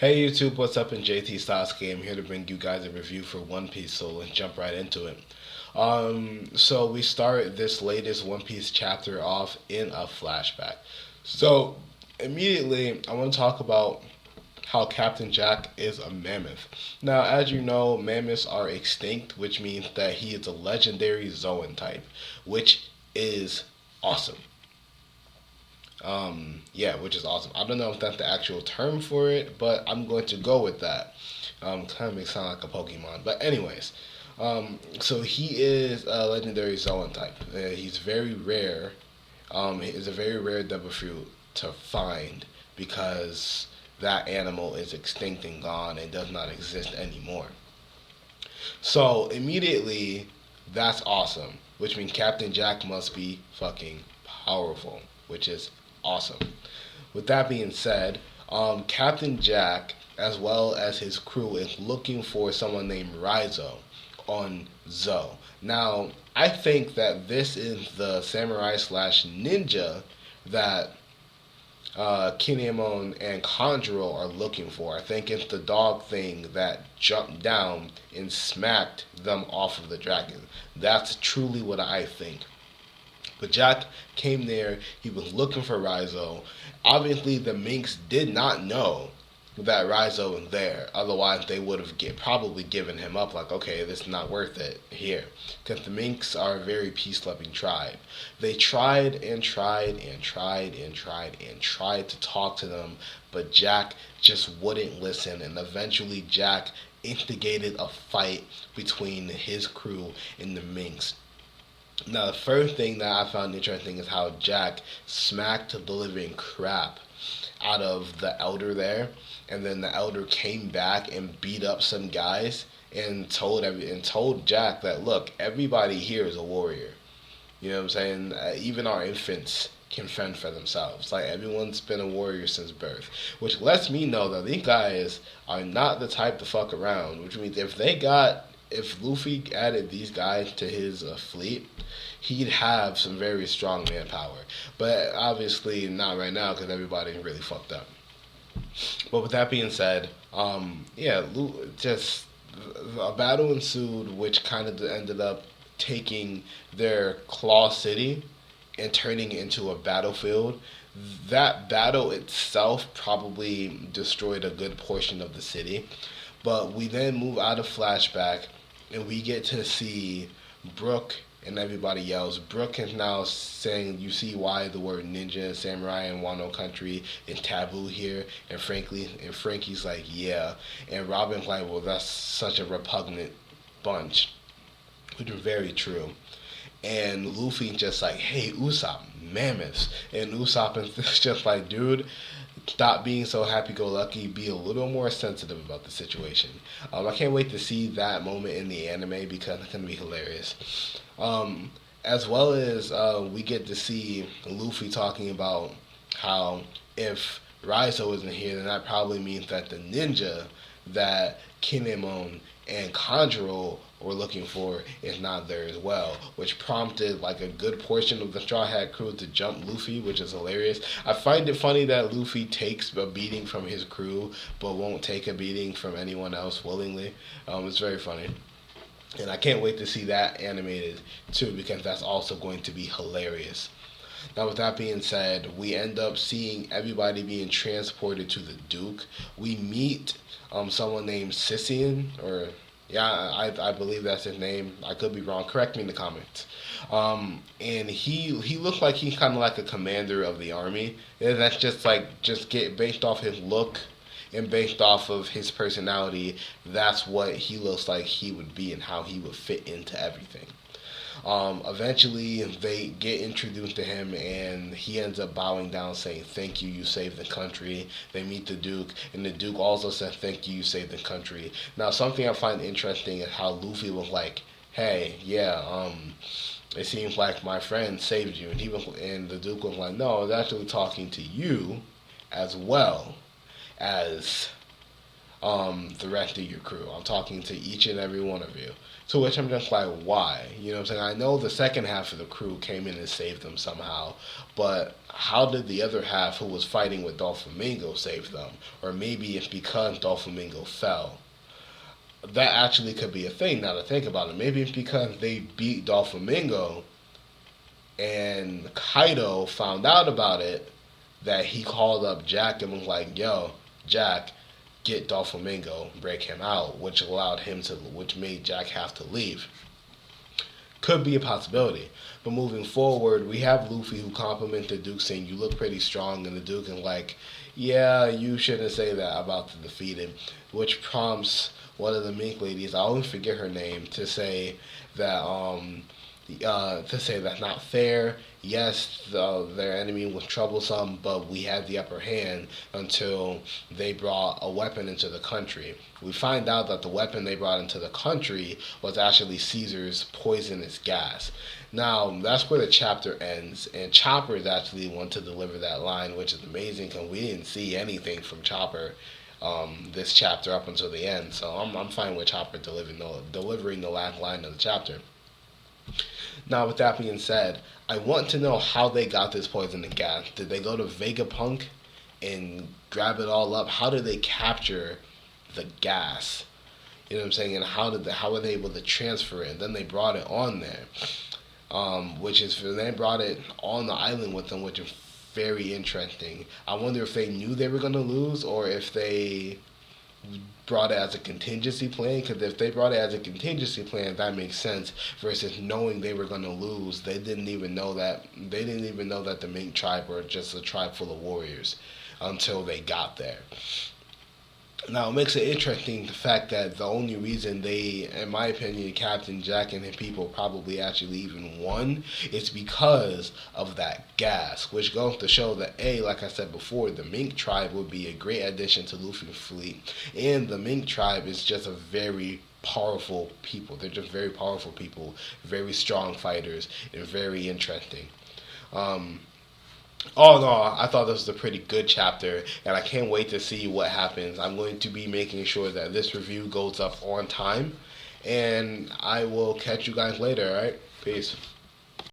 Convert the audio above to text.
Hey YouTube, what's up? In JT Sasuke, I'm here to bring you guys a review for One Piece, so let's jump right into it. So we start this latest One Piece chapter off in a flashback. So immediately, I want to talk about how Captain Jack is a mammoth. Now, as you know, mammoths are extinct, which means that he is a legendary Zoan type, which is awesome. Yeah, which is awesome. I don't know if that's the actual term for it, but I'm going to go with that. Kind of makes it sound like a Pokemon, but anyways, so he is a legendary Zoan type. He's very rare. It's a very rare double fruit to find because that animal is extinct and gone and does not exist anymore. So immediately, that's awesome, which means Captain Jack must be fucking powerful, which is awesome. With that being said, Captain Jack, as well as his crew, is looking for someone named Raizo on Zo. Now, I think that this is the samurai slash ninja that Kinemon and Conjuro are looking for. I think it's the dog thing that jumped down and smacked them off of the dragon. That's truly what I think. But Jack came there. He was looking for Raizo. Obviously, the Minks did not know that Raizo was there. Otherwise, they would have probably given him up. Like, okay, this is not worth it here, because the Minks are a very peace-loving tribe. They tried and tried and tried and tried and tried to talk to them, but Jack just wouldn't listen. And eventually, Jack instigated a fight between his crew and the Minks. Now, the first thing that I found interesting is how Jack smacked the living crap out of the elder there, and then the elder came back and beat up some guys and told Jack that, look, everybody here is a warrior. You know what I'm saying? Even our infants can fend for themselves. Like, everyone's been a warrior since birth, which lets me know that these guys are not the type to fuck around. Which means if Luffy added these guys to his fleet, he'd have some very strong manpower. But obviously not right now because everybody's really fucked up. But with that being said, yeah, just a battle ensued, which kind of ended up taking their Claw City and turning it into a battlefield. That battle itself probably destroyed a good portion of the city. But we then move out of flashback and we get to see Brook and everybody else. Brook is now saying, you see why the word ninja, samurai, and Wano country is taboo here. And Frankie's like, yeah. And Robin's like, well, that's such a repugnant bunch. Which is very true. And Luffy just like, hey, Usopp, mammoths. And Usopp is just like, dude, stop being so happy-go-lucky. Be a little more sensitive about the situation. I can't wait to see that moment in the anime because it's going to be hilarious. As well as we get to see Luffy talking about how if Raizo isn't here, then that probably means that the ninja that Kinemon and Conjuro were looking for is not there as well, which prompted like a good portion of the Straw Hat crew to jump Luffy, which is hilarious. I find it funny that Luffy takes a beating from his crew but won't take a beating from anyone else willingly. It's very funny. And I can't wait to see that animated too because that's also going to be hilarious. Now, with that being said, we end up seeing everybody being transported to the Duke. We meet someone named Sissian, or yeah, I believe that's his name. I could be wrong. Correct me in the comments. And he looked like he's kind of like a commander of the army. And that's just get based off his look and based off of his personality. That's what he looks like he would be and how he would fit into everything. Eventually, they get introduced to him, and he ends up bowing down, saying, "Thank you, you saved the country." They meet the Duke, and the Duke also said, "Thank you, you saved the country." Now, something I find interesting is how Luffy was like, "Hey, yeah, it seems like my friend saved you," and the Duke was like, "No, I was actually talking to you, as well as the rest of your crew. I'm talking to each and every one of you. To which I'm just like, why? You know what I'm saying? I know the second half of the crew came in and saved them somehow, but how did the other half who was fighting with Doflamingo save them? Or maybe it's because Doflamingo fell. That actually could be a thing now to think about it. Maybe it's because they beat Doflamingo and Kaido found out about it, that he called up Jack and was like, yo, Jack, get Doflamingo, break him out, which made Jack have to leave. Could be a possibility. But moving forward, we have Luffy who complimented Duke saying, you look pretty strong, and the Duke is like, yeah, you shouldn't say that about the defeated, which prompts one of the Mink ladies, I always forget her name, to say that that's not fair. Yes, their enemy was troublesome, but we had the upper hand until they brought a weapon into the country. We find out that the weapon they brought into the country was actually Caesar's poisonous gas. Now, that's where the chapter ends, and Chopper is actually one to deliver that line, which is amazing because we didn't see anything from Chopper this chapter up until the end. So I'm fine with Chopper delivering the last line of the chapter. Now, with that being said, I want to know how they got this poison and gas. Did they go to Vegapunk and grab it all up? How did they capture the gas? You know what I'm saying? And how were they able to transfer it? And then they brought it on there, they brought it on the island with them, which is very interesting. I wonder if they knew they were going to lose or if they brought it as a contingency plan, because if they brought it as a contingency plan, that makes sense, versus knowing they were going to lose. They didn't even know that the Mink tribe were just a tribe full of warriors until they got there. Now, it makes it interesting the fact that the only reason they, in my opinion, Captain Jack and his people probably actually even won is because of that gas, which goes to show that, like I said before, the Mink tribe would be a great addition to Luffy's fleet, and the Mink tribe is just a very powerful people. They're just very powerful people, very strong fighters, and very interesting. All in all, I thought this was a pretty good chapter, and I can't wait to see what happens. I'm going to be making sure that this review goes up on time, and I will catch you guys later, alright? Peace.